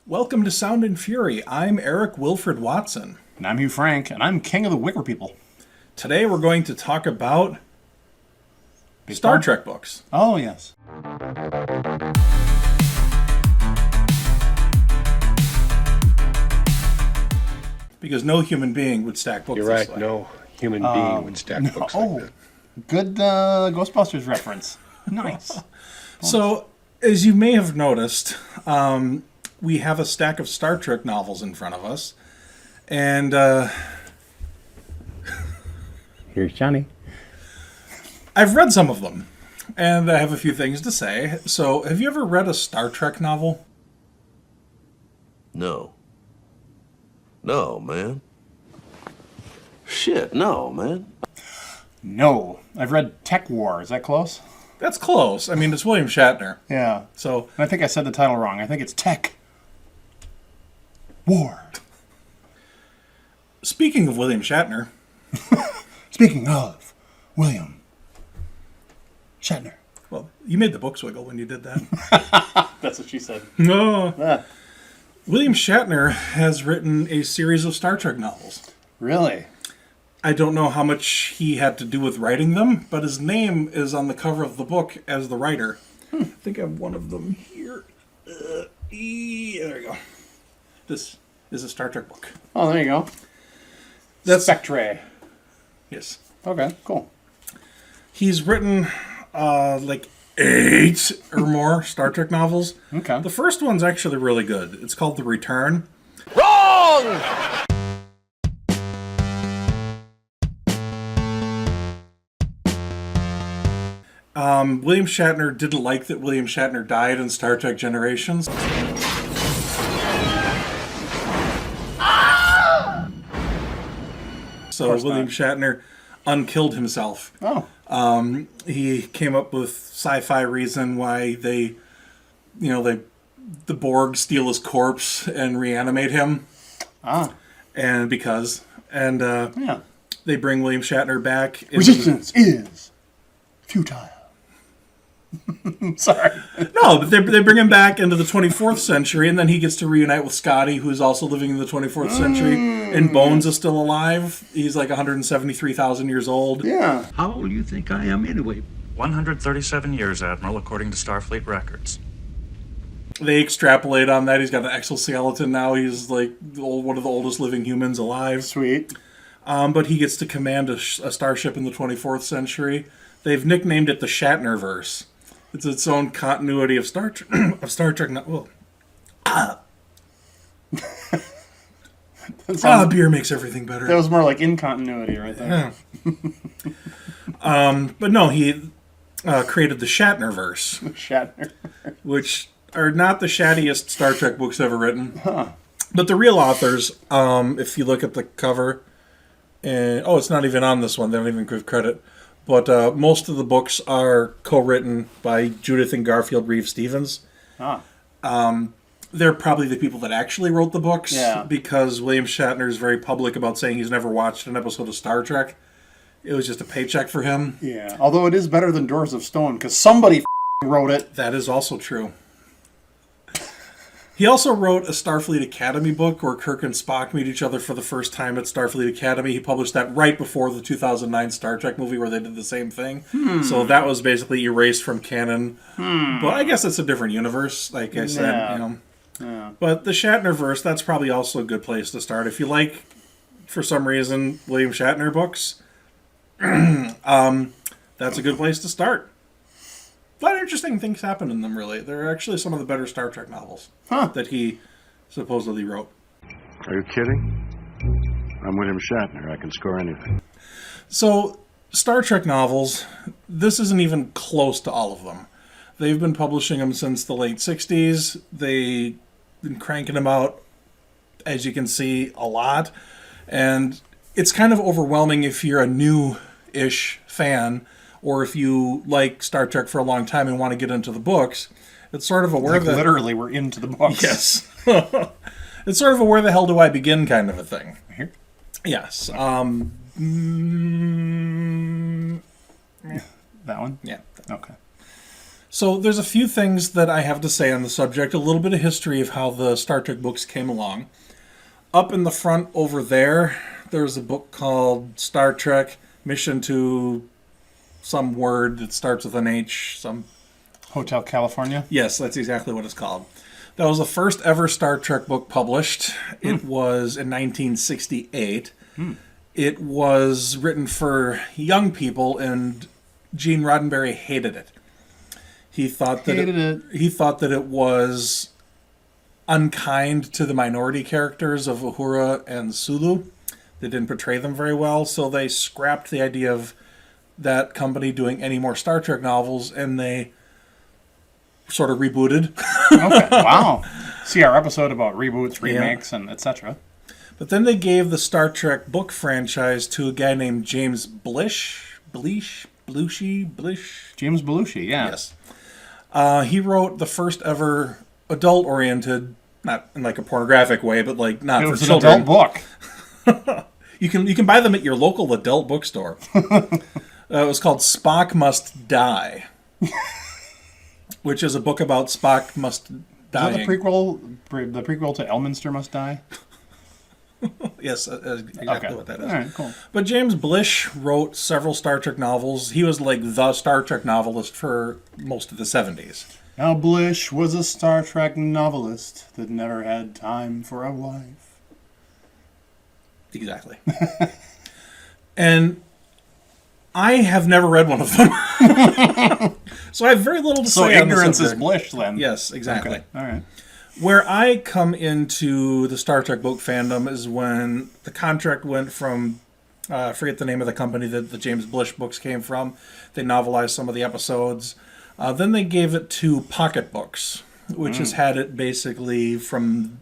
Welcome to Sound and Fury. I'm Eric Wilfred Watson. And I'm Hugh Frank, and I'm King of the Wicker People. Today we're going to talk about Star Trek books. Oh, yes. Because no human being would stack books You're this right, way. no human being would stack books like that. Good Ghostbusters reference. Nice. So, as you may have noticed, we have a stack of Star Trek novels in front of us. And Here's Johnny. I've read some of them. And I have a few things to say. So, have you ever read a Star Trek novel? No. No, man. Shit, no, man. No. I've read Tech War. Is that close? That's close. I mean, it's William Shatner. Yeah. So, And I think I said the title wrong. I think it's Tech War. speaking of William Shatner, Speaking of William Shatner. well, you made the books wiggle when you did that. That's what she said. No. William Shatner has written a series of Star Trek novels. Really? I don't know how much he had to do with writing them, but his name is on the cover of the book as the writer. I think I have one of them here. There you go. This is a Star Trek book. Oh, there you go. That's Spectre. Yes. Okay, cool. He's written like 8 or more Star Trek novels. Okay. The first one's actually really good. It's called The Return. Wrong! William Shatner didn't like that William Shatner died in Star Trek Generations. So William Shatner unkilled himself. Oh. He came up with sci-fi reason why the Borg steal his corpse and reanimate him. Ah. And Yeah. they bring William Shatner back. Resistance is futile. Sorry. No, but they bring him back into the 24th century, and then he gets to reunite with Scotty, who's also living in the 24th century. And Bones is still alive. He's like 173,000 years old. Yeah. How old do you think I am anyway? 137 years, Admiral, according to Starfleet records. They extrapolate on that. He's got an exoskeleton now. He's like one of the oldest living humans alive. Sweet. But he gets to command a starship in the 24th century. They've nicknamed it the Shatnerverse. It's its own continuity of Star Trek. Beer makes everything better. That was more like incontinuity right there. Yeah. But no, he created the Shatnerverse, Shatner. which are not the shattiest Star Trek books ever written. Huh. But the real authors, if you look at the cover, it's not even on this one. They don't even give credit. But most of the books are co-written by Judith and Garfield Reeves-Stevens. Ah. They're probably the people that actually wrote the books. Yeah. Because William Shatner is very public about saying he's never watched an episode of Star Trek. It was just a paycheck for him. Yeah. Although it is better than Doors of Stone, because somebody wrote it. That is also true. He also wrote a Starfleet Academy book where Kirk and Spock meet each other for the first time at Starfleet Academy. He published that right before the 2009 Star Trek movie where they did the same thing. So that was basically erased from canon. But I guess it's a different universe, like I said. Yeah. Yeah. But the Shatnerverse, that's probably also a good place to start. If you like, for some reason, William Shatner books, that's a good place to start. A lot of interesting things happen in them, really. They're actually some of the better Star Trek novels that he supposedly wrote. Are you kidding? I'm William Shatner. I can score anything. So, Star Trek novels, this isn't even close to all of them. They've been publishing them since the late 60s. They've been cranking them out, as you can see, a lot. And it's kind of overwhelming if you're a new-ish fan, or if you like Star Trek for a long time and want to get into the books. It's sort of a literally, we're into the books. Yes. It's sort of a where the hell do I begin kind of a thing. Here? Yes. That one? Yeah. Okay. So there's a few things that I have to say on the subject, a little bit of history of how the Star Trek books came along. Up in the front over there's a book called Star Trek Mission to some word that starts with an H, some... Hotel California? Yes, that's exactly what it's called. That was the first ever Star Trek book published. It was in 1968. It was written for young people, and Gene Roddenberry hated it. He thought that it was unkind to the minority characters of Uhura and Sulu. They didn't portray them very well, so they scrapped the idea of that company doing any more Star Trek novels, and they sort of rebooted. Okay, wow. See our episode about reboots, remakes, and etc. But then they gave the Star Trek book franchise to a guy named James Blish. Blish? James Belushi, yeah. Yes. He wrote the first ever adult-oriented, not in like a pornographic way, but like not for children. It was an adult book. You can buy them at your local adult bookstore. It was called Spock Must Die, which is a book about Spock must die. Is that the prequel to Elminster Must Die? Yes, exactly what that is. All right, cool. But James Blish wrote several Star Trek novels. He was like the Star Trek novelist for most of the 70s. Now Blish was a Star Trek novelist that never had time for a wife. Exactly. And I have never read one of them. So I have very little to say on the ignorance is subject. bliss, then. Yes, exactly. Okay. All right. Where I come into the Star Trek book fandom is when the contract went from, I forget the name of the company that the James Blish books came from. They novelized some of the episodes. Then they gave it to Pocket Books, which has had it basically from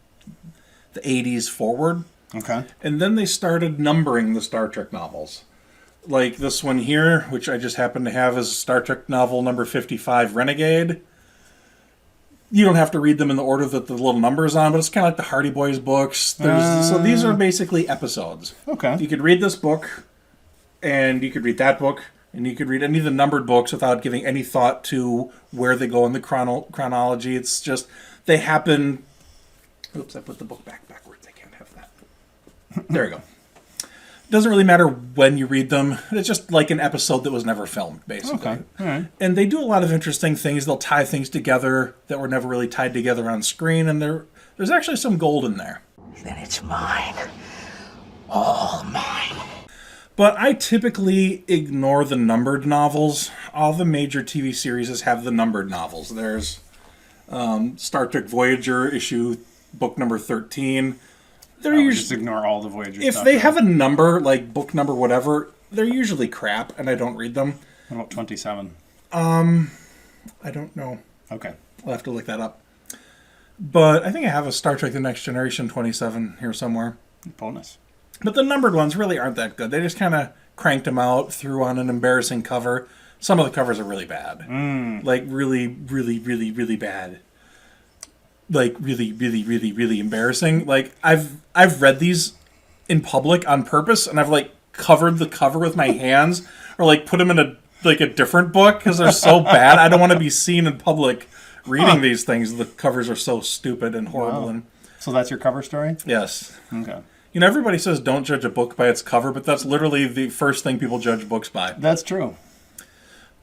the 80s forward. Okay. And then they started numbering the Star Trek novels. Like this one here, which I just happen to have, is Star Trek novel number 55, Renegade. You don't have to read them in the order that the little number is on, but it's kind of like the Hardy Boys books. So these are basically episodes. Okay. You could read this book, and you could read that book, and you could read any of the numbered books without giving any thought to where they go in the chronology. It's just, they happen... Oops, I put the book backwards. I can't have that. There you go. Doesn't really matter when you read them. It's just like an episode that was never filmed, basically. Okay, all right. And they do a lot of interesting things. They'll tie things together that were never really tied together on screen, and there's actually some gold in there. Then it's mine. All mine. But I typically ignore the numbered novels. All the major TV series have the numbered novels. There's Star Trek Voyager book number 13. Just ignore all the Voyager if stuff. If they have a number, like book number whatever, they're usually crap, and I don't read them. What about 27? I don't know. Okay. I'll have to look that up. But I think I have a Star Trek The Next Generation 27 here somewhere. Bonus. But the numbered ones really aren't that good. They just kind of cranked them out, threw on an embarrassing cover. Some of the covers are really bad. Like really, really, really, really bad. Like really, really, really, really embarrassing. Like I've read these in public on purpose, and I've like covered the cover with my hands, or like put them in a different book because they're so bad. I don't want to be seen in public reading these things. The covers are so stupid and horrible. Wow. And so that's your cover story? yes. Okay. You know, everybody says don't judge a book by its cover, but that's literally the first thing people judge books by. That's true.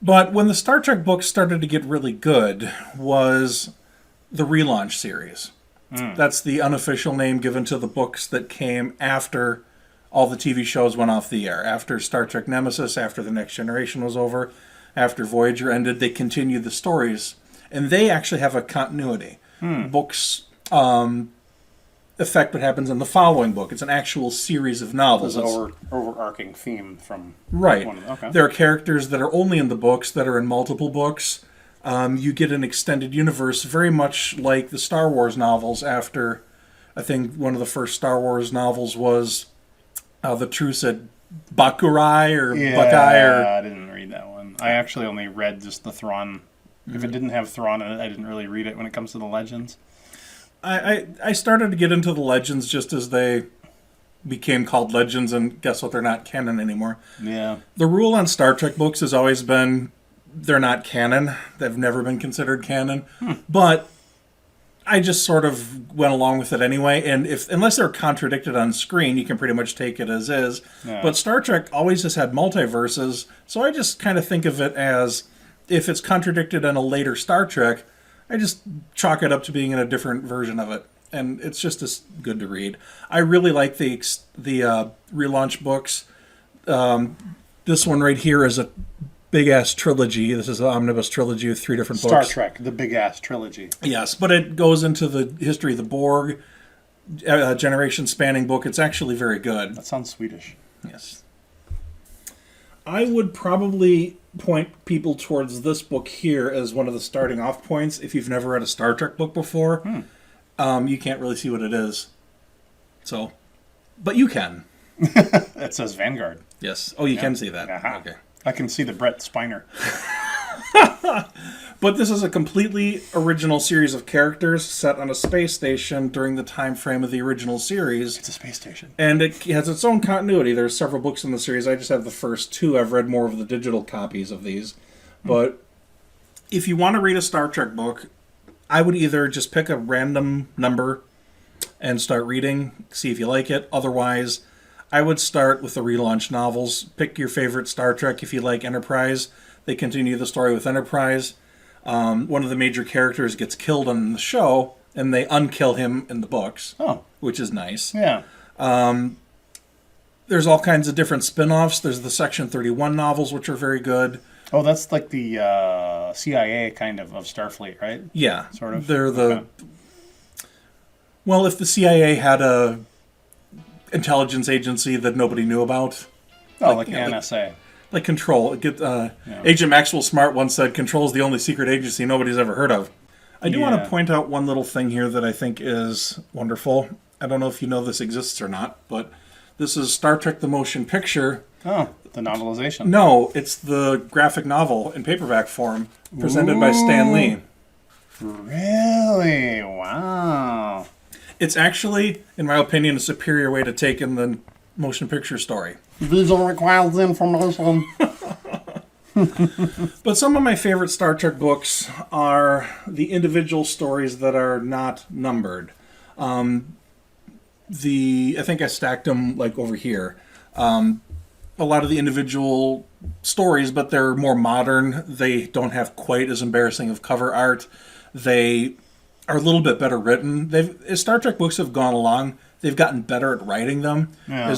But when the Star Trek books started to get really good was the relaunch series. That's the unofficial name given to the books that came after all the TV shows went off the air. After Star Trek Nemesis, after The Next Generation was over, after Voyager ended, they continued the stories. And they actually have a continuity. Books affect what happens in the following book. It's an actual series of novels. There's an overarching theme from right. one of them. Okay. There are characters that are only in the books that are in multiple books. You get an extended universe, very much like the Star Wars novels after, I think one of the first Star Wars novels was The Truce at Bakurai or Buckeye. I didn't read that one. I actually only read just the Thrawn. If it didn't have Thrawn in it, I didn't really read it when it comes to the Legends. I started to get into the Legends just as they became called Legends, and guess what? They're not canon anymore. Yeah. The rule on Star Trek books has always been they're not canon. They've never been considered canon. But I just sort of went along with it anyway. And unless they're contradicted on screen, you can pretty much take it as is. Yeah. But Star Trek always has had multiverses, so I just kind of think of it as if it's contradicted in a later Star Trek, I just chalk it up to being in a different version of it. And it's just as good to read. I really like the relaunch books. This one right here is a big-ass trilogy. This is an omnibus trilogy with 3 different Star books. Trek, the big-ass trilogy. Yes, but it goes into the history of the Borg, generation-spanning book. It's actually very good. That sounds Swedish. Yes. I would probably point people towards this book here as one of the starting off points. If you've never read a Star Trek book before, you can't really see what it is. So, but you can. It says Vanguard. Yes. Oh, you can see that. Uh-huh. Okay. I can see the Brett Spiner. But this is a completely original series of characters set on a space station during the time frame of the original series. It's a space station. And it has its own continuity. There's several books in the series. I just have the first 2. I've read more of the digital copies of these. But if you want to read a Star Trek book, I would either just pick a random number and start reading, see if you like it. Otherwise, I would start with the relaunch novels. Pick your favorite Star Trek if you like Enterprise. They continue the story with Enterprise. One of the major characters gets killed on the show, and they unkill him in the books, which is nice. Yeah. There's all kinds of different spin-offs. There's the Section 31 novels, which are very good. Oh, that's like the CIA kind of Starfleet, right? Yeah. Sort of? They're the... Okay. Well, if the CIA had a intelligence agency that nobody knew about... Oh, like the NSA. Like Control. Agent Maxwell Smart once said, Control is the only secret agency nobody's ever heard of. I do want to point out one little thing here that I think is wonderful. I don't know if you know this exists or not, but this is Star Trek the Motion Picture. Oh, the novelization. No, it's the graphic novel in paperback form, presented by Stan Lee. Really? Wow. It's actually, in my opinion, a superior way to take in the motion picture story. Visual requires information. But some of my favorite Star Trek books are the individual stories that are not numbered. I think I stacked them like over here. A lot of the individual stories, but they're more modern. They don't have quite as embarrassing of cover art. They are a little bit better written. As Star Trek books have gone along, they've gotten better at writing them. Yeah.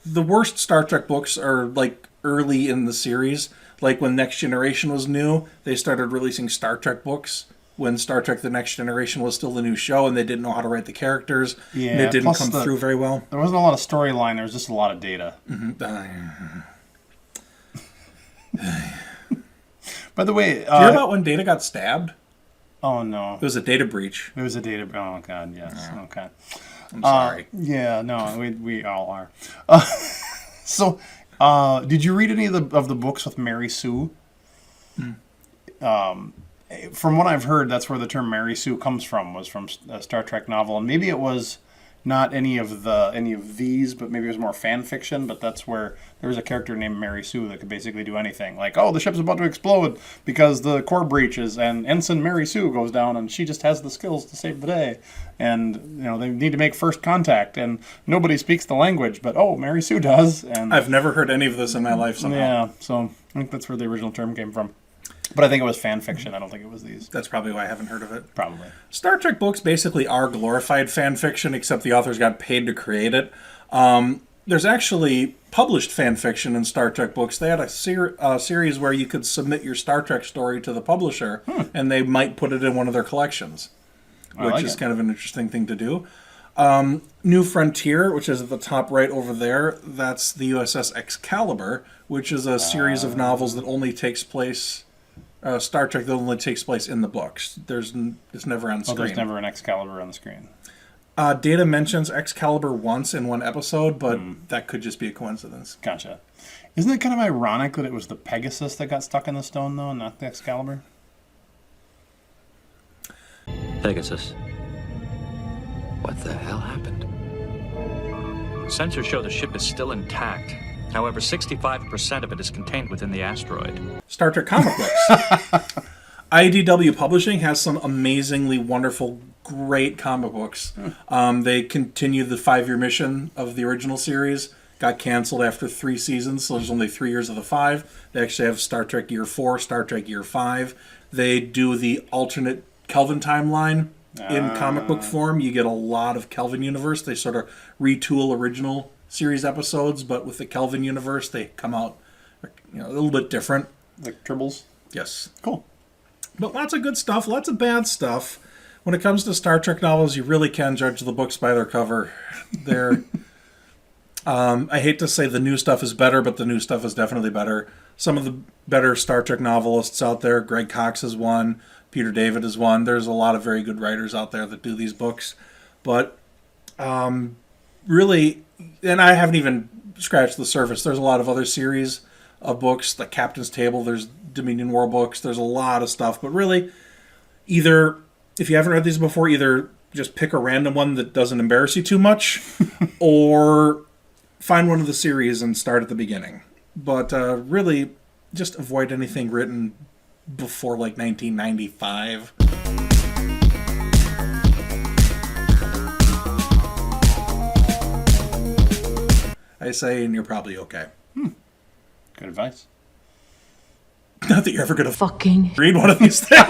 The worst Star Trek books are like early in the series. Like when Next Generation was new, they started releasing Star Trek books when Star Trek The Next Generation was still the new show, and they didn't know how to write the characters. Yeah, and it didn't come through very well. There wasn't a lot of storyline. There was just a lot of data. By the way... Did you hear about when Data got stabbed? Oh, no. It was a data breach. It was a data... Oh, God, yes. Yeah. Okay. I'm sorry. Yeah, no, we all are. So, did you read any of the books with Mary Sue? From what I've heard, that's where the term Mary Sue comes from. Was from a Star Trek novel, and maybe it was not any of these, but maybe it was more fan fiction. But that's where there was a character named Mary Sue that could basically do anything. Like, oh, the ship's about to explode because the core breaches, and Ensign Mary Sue goes down, and she just has the skills to save the day. And they need to make first contact, and nobody speaks the language, but Mary Sue does. And I've never heard any of this in my life somehow. Yeah, so I think that's where the original term came from. But I think it was fan fiction. I don't think it was these. That's probably why I haven't heard of it. Probably. Star Trek books basically are glorified fan fiction, except the authors got paid to create it. There's actually published fan fiction in Star Trek books. They had a series where you could submit your Star Trek story to the publisher, and they might put it in one of their collections, which is kind of an interesting thing to do. New Frontier, which is at the top right over there, that's the USS Excalibur, which is a series of novels that only takes place... Star Trek that only takes place in the books. It's never on screen. There's never an Excalibur on the screen. Data mentions Excalibur once in one episode, but that could just be a coincidence. Gotcha. Isn't it kind of ironic that it was the Pegasus that got stuck in the stone, though, not the Excalibur? Pegasus. What the hell happened? Sensors show the ship is still intact. However, 65% of it is contained within the asteroid. Star Trek comic books. IDW Publishing has some amazingly wonderful, great comic books. They continued the 5-year mission of the original series. Got canceled after 3 seasons, so there's only 3 years of the 5. They actually have Star Trek Year 4, Star Trek Year 5. They do the alternate Kelvin timeline in comic book form. You get a lot of Kelvin universe. They sort of retool original series episodes, but with the Kelvin universe, they come out a little bit different. Like Tribbles? Yes. Cool. But lots of good stuff, lots of bad stuff. When it comes to Star Trek novels, you really can judge the books by their cover. They're... I hate to say the new stuff is better, but the new stuff is definitely better. Some of the better Star Trek novelists out there, Greg Cox is one, Peter David is one. There's a lot of very good writers out there that do these books. But really, and I haven't even scratched the surface. There's a lot of other series of books, like Captain's Table, there's Dominion War books, there's a lot of stuff. But really, either, if you haven't read these before, either just pick a random one that doesn't embarrass you too much, or find one of the series and start at the beginning. But really, just avoid anything written before like 1995. I say, and you're probably okay. Good advice. Not that you're ever going to Fucking read one of these things.